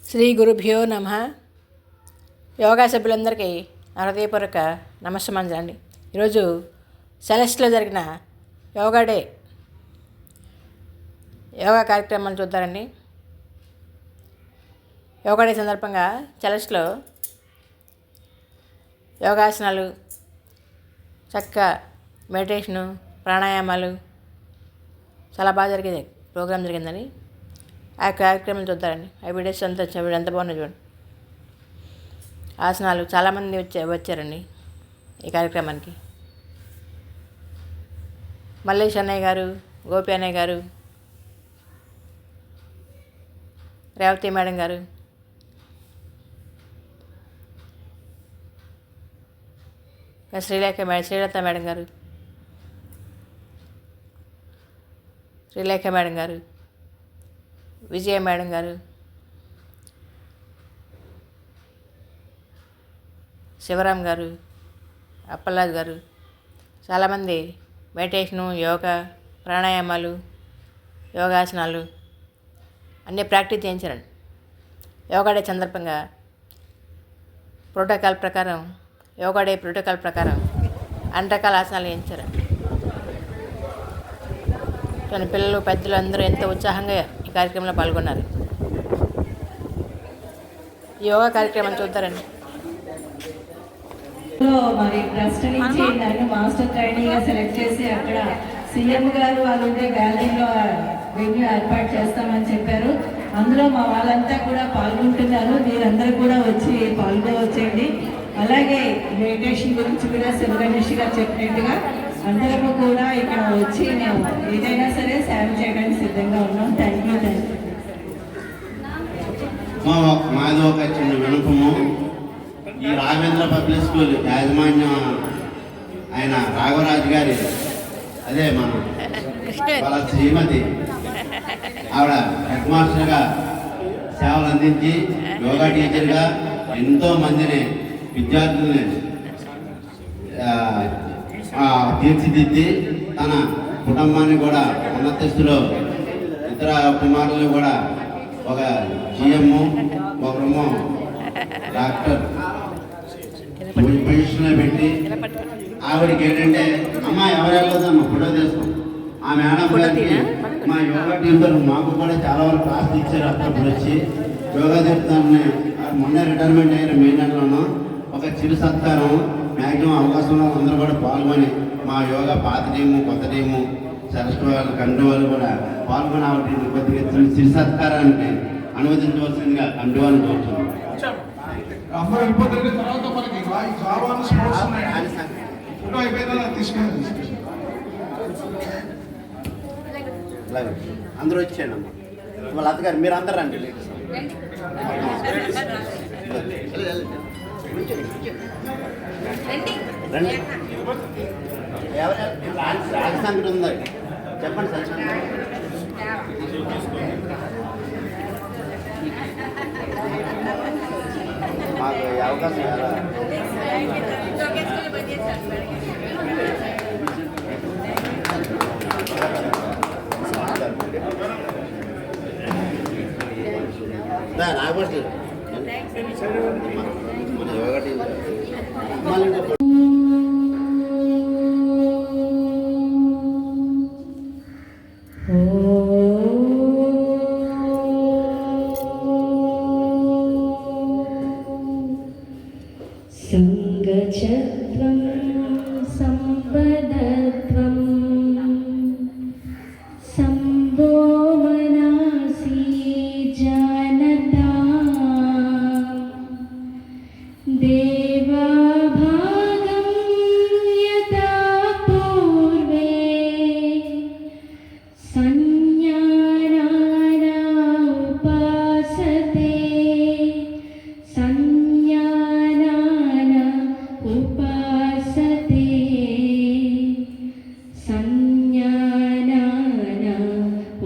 శ్రీ గురుభ్యో నమః. యోగా సభ్యులందరికీ హృదయపూర్వక నమస్సమాంజలి. ఈరోజు సెలెస్ట్లో జరిగిన యోగా డే యోగా కార్యక్రమాలు చూద్దారండి. యోగా డే సందర్భంగా సెలెస్ట్లో యోగాసనాలు, చక్కగా మెడిటేషను, ప్రాణాయామాలు చాలా బాగా జరిగింది. ప్రోగ్రాం జరిగిందని ఆ కార్యక్రమం చూద్దారండి. ఆ వీడియోస్ అంతా ఎంత బాగున్నాయి చూడండి. ఆసనాలు చాలామంది వచ్చారండి ఈ కార్యక్రమానికి. మల్లేష్ అన్నయ్య గారు, గోపి అన్నయ్య గారు, రేవతి మేడం గారు, శ్రీలత మేడం గారు, శ్రీలేఖ మేడం గారు, విజయ మేడం గారు, శివరాం గారు, అప్పల్లాజ్ గారు చాలామంది మెడిటేషను, యోగా, ప్రాణాయామాలు, యోగాసనాలు అన్నీ ప్రాక్టీస్ చేయించారండి. యోగా డే సందర్భంగా యోగా డే ప్రోటోకాల్ ప్రకారం అన్ని రకాల ఆసనాలు చేయించారండి. కానీ పిల్లలు, పెద్దలు అందరూ ఎంతో ఉత్సాహంగా ఈ కార్యక్రమంలో పాల్గొన్నారు. ఈ యోగా కార్యక్రమం చూద్దారండి. మరి ట్రస్ట్ నుంచి నన్ను మాస్టర్ ట్రైనింగ్గా సెలెక్ట్ చేసి అక్కడ సీఎం గారు వాళ్ళు ఉండే గ్యాలరీలో వెన్యూ ఏర్పాటు చేస్తామని చెప్పారు. అందులో మా వాళ్ళంతా కూడా పాల్గొంటున్నారు. మీరందరూ కూడా వచ్చి పాల్గొవచ్చండి. అలాగే మెడిటేషన్ గురించి కూడా శివగణేష్ గారు చెప్పినట్టుగా అందరము కూడా ఇక్కడ వచ్చి మేము ఏదైనా సరే సేవ చేయడానికి సిద్ధంగా ఉన్నాం. Thank you. మాది ఒక చిన్న వినపము. ఈ రాఘవేంద్ర పబ్లిక్ స్కూల్ యాజమాన్యం ఆయన రాఘవరాజు గారి, అదే మన వాళ్ళ శ్రీమతి, ఆవిడ హెడ్ మాస్టర్గా సేవలు అందించి యోగా టీచర్గా ఎంతో మందిని విద్యార్థుల్ని తీర్చిదిద్ది తన కుటుంబాన్ని కూడా ఉన్నతస్థితిలో ఇతర కుమారులు కూడా ఒక జిఎం, ఒకరేమో డాక్టర్ పొజిషన్లో పెట్టి ఆవిడకి ఏంటంటే అమ్మ ఎవరు వెళ్ళదమ్మా ఫోటో తీస్తాం. ఆ మేడం గారికి మా యోగా టీచర్ మాకు కూడా చాలా వరకు క్లాస్ ఇచ్చారు. అప్పుడు వచ్చి యోగా చెప్తామని మొన్న రిటైర్మెంట్ అయిన మే నెలలోనూ ఒక చిరు సత్కారం మ్యాక్సిమం అవకాశంలో అందరూ కూడా పాల్గొని మా యోగా పాత టీము, కొత్త టీము, సరస్వ వాళ్ళు, కంటి వాళ్ళు కూడా పాల్గొని ఆవిడ కొద్దిగా చిరు సత్కారానికి అనువదించవలసిందిగా కండువాన్ని కోరుతున్నాం. అందరూ వచ్చేయండి అమ్మ. వాళ్ళ అత్తగారు మీరు అందరు రండి. రండి. రాజ సంగతి ఉందా చెప్పండి సార్. మాకు ఈ అవకాశం ఎలా నాగపడి యోగా టీచర్ సంగచత్వం సంపదత్వం సంభో మనాసి జానతా దేవా భాగం యథా పూర్వే సంజ్ఞానానా ఉపాసతే ఉపాసతే సంజ్ఞానాన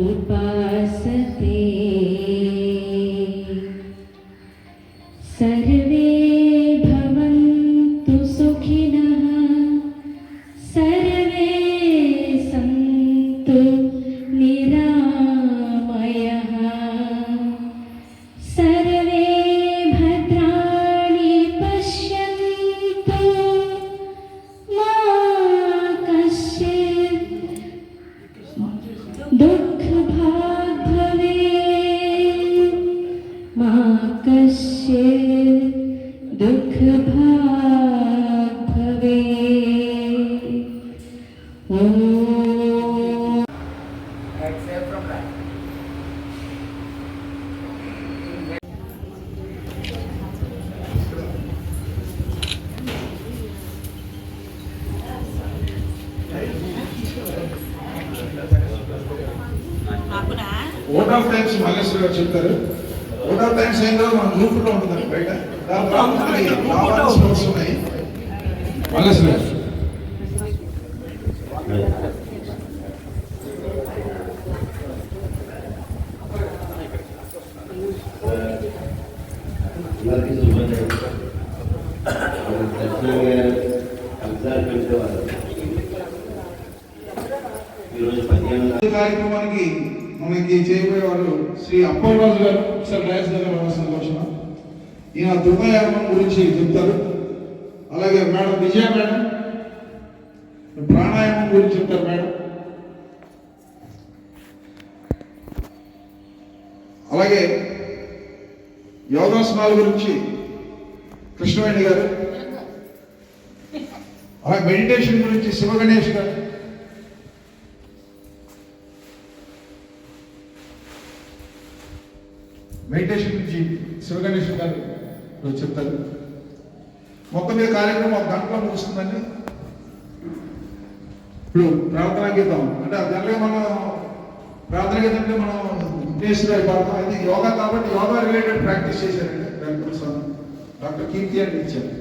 ఉపాసతే సర్వే భవంతు సుఖినః సర్వే సంతు నిరామయాః दुख भाग भवे मा कश्चित् दुख भाग भवे ॐ ఓట్ ఆఫ్ టైమ్స్ మల్లేశ్వర గారు చెప్తారు. ఓట్ ఆఫ్ టైమ్స్ ఏంటో మన గ్రూప్ లో ఉంటుందండి బయట. దాంట్లో కావాల్సిన స్పోర్ట్స్ ఉన్నాయి. మల్లేశ్వర గారు కార్యక్రమానికి మనకి చేయబోయే వాళ్ళు శ్రీ అప్పలరాజు గారు. సార్ రాజు గారు రావాల్సిన కోసం ఈయన దుర్గాయాగం గురించి చెప్తారు. అలాగే మేడం విజయ మేడం ప్రాణాయామం గురించి చెప్తారు మేడం. అలాగే యోగాసనాల గురించి కృష్ణవేణి గారు. అలాగే మెడిటేషన్ గురించి శివగణేష్ గారు. మెడిటేషన్ గురించి శివగణేష్ గారు చెప్తారు. మొత్తం మీద కార్యక్రమం ఒక గంటలో ముగుస్తుందండి. ఇప్పుడు ప్రార్థనా గీతం అంటే జనరల్గా మనం ప్రార్థన గీతం అంటే మనం విఘ్నేశ్వర పాడతాం. ఇది యోగా కాబట్టి యోగా రిలేటెడ్ ప్రాక్టీస్ చేశారండి డాక్టర్ కీర్తి అని ఇచ్చారు.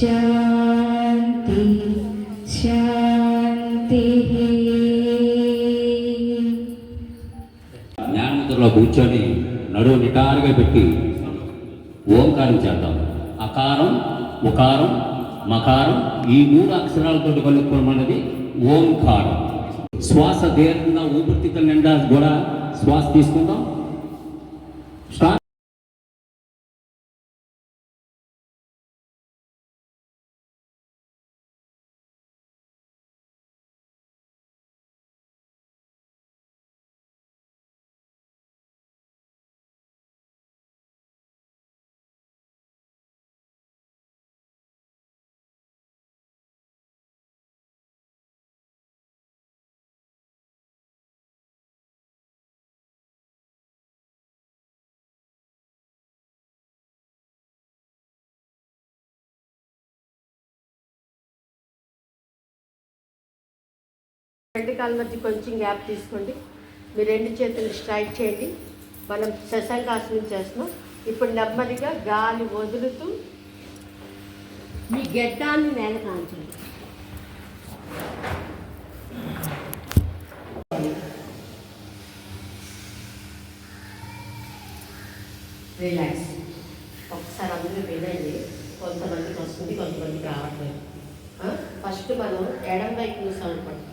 శాంతి శాంతి. జ్ఞానముద్రలో కూర్చొని నడువు నిటారుగా పెట్టి ఓంకారం చేద్దాం. అకారం, ఉకారం, మకారం ఈ 3 అక్షరాలతో కలుపుకోమన్నది ఓంకారం. శ్వాస దీర్ఘంగా ఊపిరితిత్తుల నిండా కూడా శ్వాస తీసుకుందాం. స్టార్ట్. రెండు కాళ్ళ మధ్య కొంచెం గ్యాప్ తీసుకోండి. మీ రెండు చేతులు స్ట్రైట్ చేయండి. మనం శశాంకాసనం చేస్తున్నాం. ఇప్పుడు నెమ్మదిగా గాలి వదులుతూ మీ గెడ్డాన్ని నేల కాల్చండి. రిలాక్స్. ఒకసారి అందరూ వినండి. కొంతమందికి వస్తుంది, కొంతమందికి రావట్లేదు. ఫస్ట్ మనం ఎడమ వైపు చూసామనుకోండి.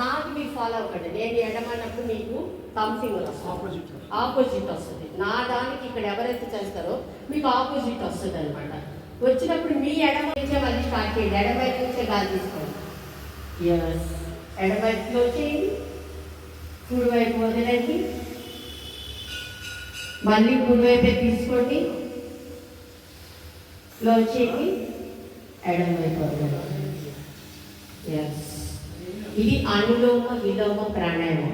నాకు మీరు ఫాలో అవ్వకండి. నేను ఎడమన్నప్పుడు మీకు థంబింగ్ వస్తుంది, ఆపోజిట్ వస్తుంది. నా దానికి ఇక్కడ ఎవరైతే చేస్తారో మీకు ఆపోజిట్ వస్తుంది అనమాట. వచ్చినప్పుడు మీ ఎడమ నుంచే మళ్ళీ స్టార్ట్ చేయండి. ఎడమ వైపు నుంచే గాలి తీసుకోండి. ఎస్, ఎడమ వైపులో చేయండి, కుడి వైపు వదిలేండి, మళ్ళీ కుడి వైపే తీసుకోండి, లో చేయండి, ఎడమ వైపు వదలండి. ఎస్, ఇది అనులోమ విలోమ ప్రాణాయామం,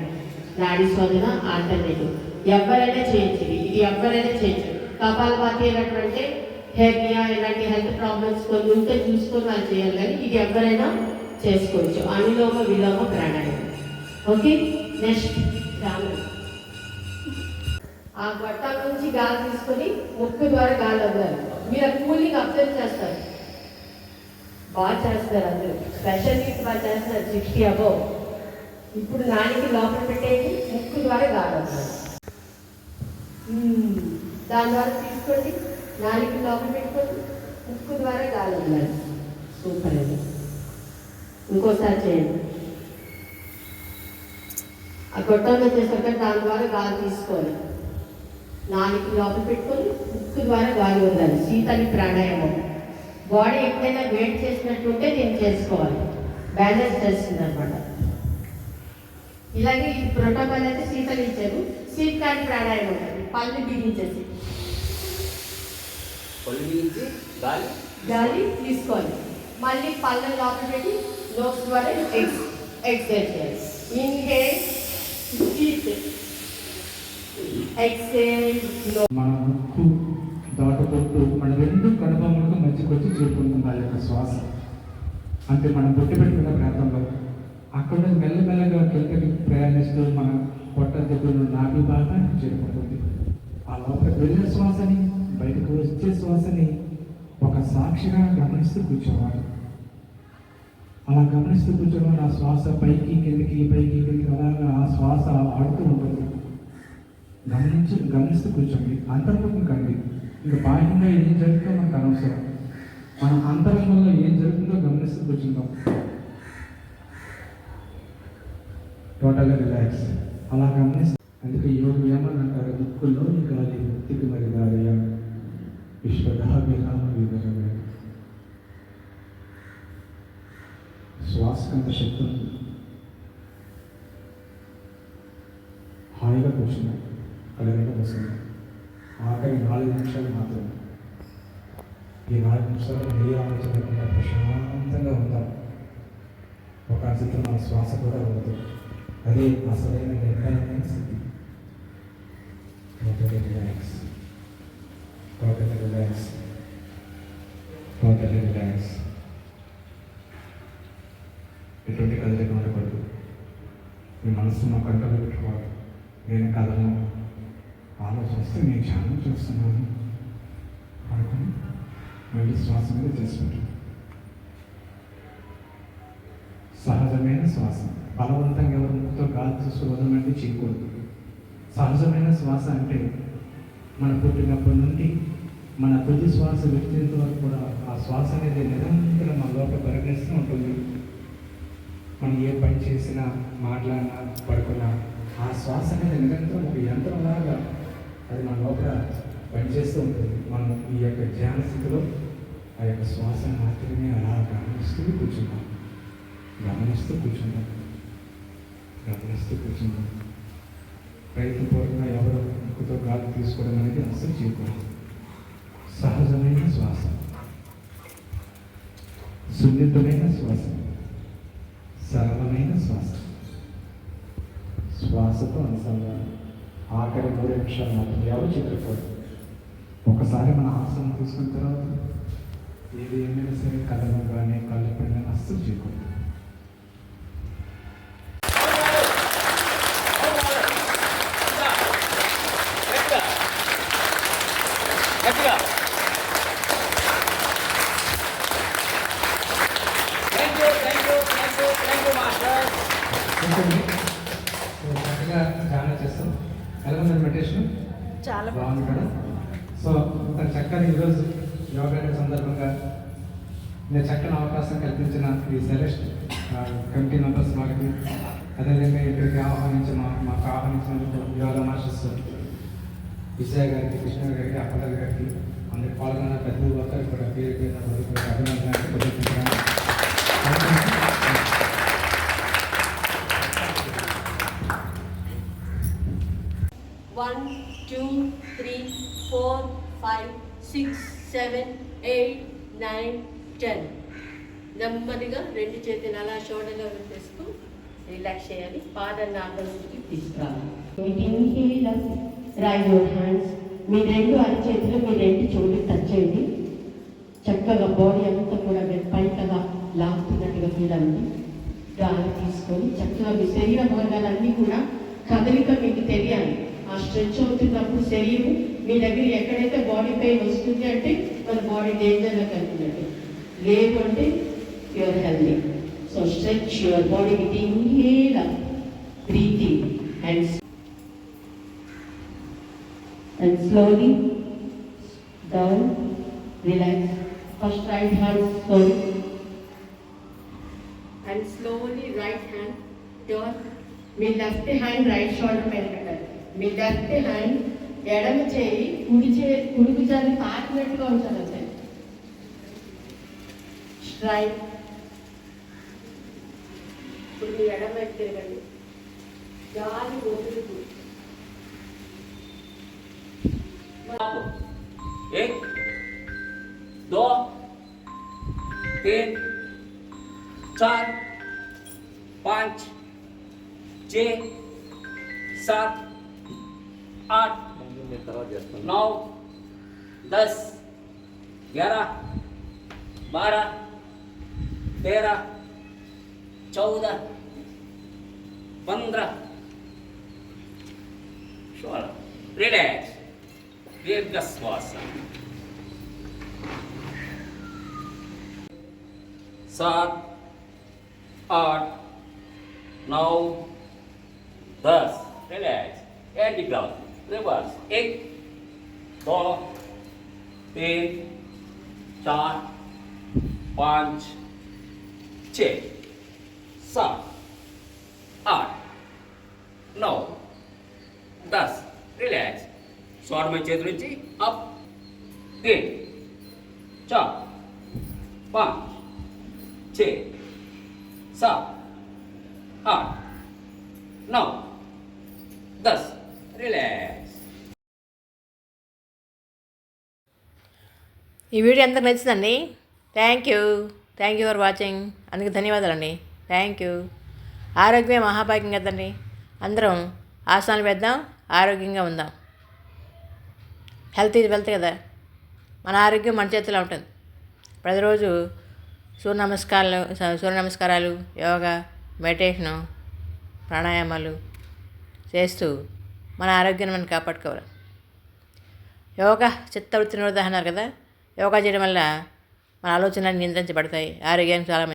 నాడీ శోధన ఆల్టర్నేటివ్. ఎవరైనా చేయొచ్చు. ఇది ఎవరైనా చేయొచ్చు. కపాలభాతి అంటే హెర్నియా ఇలాంటి హెల్త్ ప్రాబ్లమ్స్ కొన్ని ఉంటే చూసుకొని వాళ్ళు చేయాలి, కానీ ఇది ఎవరైనా చేసుకోవచ్చు. అనులోమ విలోమ ప్రాణాయామం. ఓకే, నెక్స్ట్ ఆ గొట్టాల నుంచి గాలి తీసుకొని ముక్కు ద్వారా గాలి వదలాలి. మీరు ఆ కూలింగ్ అబ్జర్వ్ చేస్తారు, బాగా చేస్తారు అందరూ. స్పెషల్ నీడ్స్ బాగా చేస్తారు, 60 అబౌవ్. ఇప్పుడు నాలుగు లోపల పెట్టేది, ముక్కు ద్వారా గాలి వదలాలి. దాని ద్వారా తీసుకోండి, నాలుగు లోపల పెట్టుకోండి, ముక్కు ద్వారా గాలి వదలాలి. సూపర్ అండి. ఇంకోసారి చేయండి. ఆ గొట్టంలో చేసాక దాని ద్వారా గాలి తీసుకోవాలి, నాలుగు లోపల పెట్టుకొని ముక్కు ద్వారా గాలి వదలాలి. శీతలి ప్రాణాయామం. బాడీ ఎప్పుడైనా వెయిట్ చేసినట్టుంటే నేను చేసుకోవాలి, బ్యాలెన్స్ చేస్తుంది అనమాట. ఇలాగే ఈ ప్రోటోకాల్ అయితే శీతలు ఇచ్చారు. శీతకాలి ప్రాణాయామం ఉంటుంది. పళ్ళు బిగించేసి గాలి తీసుకోవాలి, మళ్ళీ పళ్ళ లోపల పెట్టి నోస్ ద్వారా ఎక్స్హేల్ చేయాలి. ఇన్హేల్, మన ముక్కు దాటుకుంటూ మన రెండు కనుబొమ్మలకు మధ్యకొచ్చి చేరుకుంటుంది ఆ యొక్క శ్వాస. అంటే మనం పుట్టి పెట్టుకున్న ప్రాంతంలో అక్కడ మెల్లమెల్లగా కిందకి ప్రయాణిస్తూ మన పొట్ట దగ్గర నాభి భాగానికి చేరుకుంటుంది. ఆ లోపలికి వెళ్ళే శ్వాసని, బయటకు వచ్చే శ్వాసని ఒక సాక్షిగా గమనిస్తూ కూర్చోవాలి. అలా గమనిస్తూ కూర్చోవాలి. ఆ శ్వాస పైకి కిందకి అలాగా ఆ శ్వాస ఆడుతూ ఉంటుంది. గమనిస్తూ కూర్చోండి. అంతర్ముఖం కండి. ఇంకా బాహ్యంగా ఏం జరుగుతుందో మనకు అనవసరం. మన అంతరంగంలో ఏం జరుగుతుందో గమనిస్తూ కూర్చుంటాం. టోటల్గా రిలాక్స్. అలా గమనిస్తూ, అందుకే యోగి ఏమని అంటారు, దుఃఖంలో ఈ గాలి ముక్తికి మరి గాలి విశ్వదహ విరామ వివరణ. శ్వాసకు అంత శక్తి ఉంది. హాయిగా కూర్చున్నాం, కలగంట వస్తుంది. ఆఖరి 4 నిమిషాలు మాత్రమే. ఈ 4 నిమిషాలు ఏ ఆలోచన లేకుండా ప్రశాంతంగా ఉంటాం. ఒక అర్థంలో మన శ్వాస కూడా ఉండదు. అదే అసలైన నిర్ణయమైన స్థితి. Total relax, total relax, total relax. ఎటువంటి కదలిక ఉండకూడదు. మీ మనసును కంట్రోల్ పెట్టుకోవాలి. నేను కథను ఆలోచిస్తే నేను ధ్యానం చేస్తున్నాను అనుకుని మళ్ళీ శ్వాస మీద చేసుకుంటాను. సహజమైన శ్వాస. బలవంతంగా ఎవరి ముక్కుతో గాలి తీసుకోవడం చేయకూడదు. సహజమైన శ్వాస అంటే మన పుట్టినప్పటి నుండి మన తుది శ్వాస విడిచేంత వరకు కూడా ఆ శ్వాస అనేది నిరంతరం మన లోపల పరిగణిస్తూ ఉంటుంది. మనం ఏ పని చేసినా, మాట్లాడినా, పడుకున్నా ఆ శ్వాస అనేది నిరంతరం ఒక యంత్రంలాగా అది మన లోపల పనిచేస్తూ ఉంటుంది. మనం ఈ యొక్క ధ్యాన స్థితిలో ఆ యొక్క శ్వాస మాత్రమే అలా గమనిస్తూ కూర్చుంటాం. ప్రయత్నపూర్వకంగా ఎవరు ముక్కుతో గాలి తీసుకోవడం అనేది అస్సలు చేయకూడదు. సహజమైన శ్వాస, సున్నితమైన శ్వాస, సరళమైన శ్వాస. శ్వాసతో అనుసంధానం. ఆఖరి 3 నిమిషాలు మాత్రం ఎవరు చిత్రకూడదు. ఒకసారి మన ఆసనం తీసుకున్న తర్వాత ఏది ఏమైనా సరే కళ్ళను కానీ కళ్ళు పడిన అస్సలు చేయకూడదు. చాలా బాగుంది కదా. సో ఇంత చక్కని ఈరోజు యోగా డే సందర్భంగా నేను చక్కని అవకాశం కల్పించిన ఈ సెలెస్ట్ కమిటీ మెంబర్స్ వాళ్ళకి, అదేవిధంగా ఇక్కడికి మాకు ఆహ్వానించినందుకు యోగా మాస్టర్స్ విజయ గారికి, కృష్ణ గారికి, అప్పలర్ గారికి, అందరికి పాల్గొన్న ప్రతి ఒక్కరికి కూడా పేరు పేరు అభినందనలు కృతజ్ఞతలు. 1, 2, 3, 4, 5, 6, 7, 8, 9, 10. నెమ్మదిగా రెండు చేతులు అలా షోల్డర్లో పెట్టేస్తూ రిలాక్స్ చేయాలి. పాదాన్ని ఆకలికి తీసుకురావాలి. Rise your hands. మీ రెండు అరచేతులు మీ రెండు చెవులు టచ్ చేయండి. చక్కగా బాడీ అంతా కూడా పైకగా లాగుతున్నట్టుగా ఫీల్ అవ్వండి. గాలి తీసుకొని చక్కగా మీ శరీర భాగాలన్నీ కూడా కదలిక మీకు తెలియాలి. ఆ స్ట్రెచ్ అవుతున్నప్పుడు శరీరం మీ దగ్గర ఎక్కడైతే బాడీ పెయిన్ వస్తుంది అంటే మన బాడీ డేంజర్లో కలుగుతున్నట్టు, లేదు అంటే your healthy. So stretch your body with inhale up, breathing and slowly down, relax. First right hand slowly and slowly right hand turn. Me left hand right shoulder మీద పెట్టాలి. మీ left hand ఎడమ చేయి కుడి భుజాన్ని తాకినట్టుగా ఉంచాలి. అంతే. స్ట్రైట్. ఇప్పుడు మీ ఎడమ వైపు తిరగండి. గాలి వదులుతూ 1, 2, 3, 4, 5, 6, 7, 8, 9, 10, 11, 12, 13, 14, 15. Sure. Relax. దీర్ఘ శ్వాస. 7, 8, 9, 10. Relax. And the ground. Reverse. 1, 2, 3, 4, 5, 6, 7, 8, 9, 10. Relax. స్వార్థమైన చేతి నుంచి అప్, 3, 4, 5, 6, 7, 8, 9, 10. రిలాక్స్. ఈ వీడియో అందరికి నచ్చిందండి. Thank you for watching. అందుకు ధన్యవాదాలండి. Thank you. ఆరోగ్యమే మహాభాగ్యం కదండి. అందరం ఆసనాలు వేద్దాం, ఆరోగ్యంగా ఉందాం. హెల్త్ ఈజ్ వెల్త్ కదా. మన ఆరోగ్యం మన చేతిలో ఉంటుంది. ప్రతిరోజు సూర్య నమస్కారాలు, యోగా, మెడిటేషను, ప్రాణాయామాలు చేస్తూ మన ఆరోగ్యాన్ని మనం కాపాడుకోవాలి. యోగా చిత్తవృత్తి నిరోధ అన్నారు కదా. యోగా చేయడం వల్ల మన ఆలోచనలు నియంత్రించబడతాయి. ఆరోగ్యానికి చాలా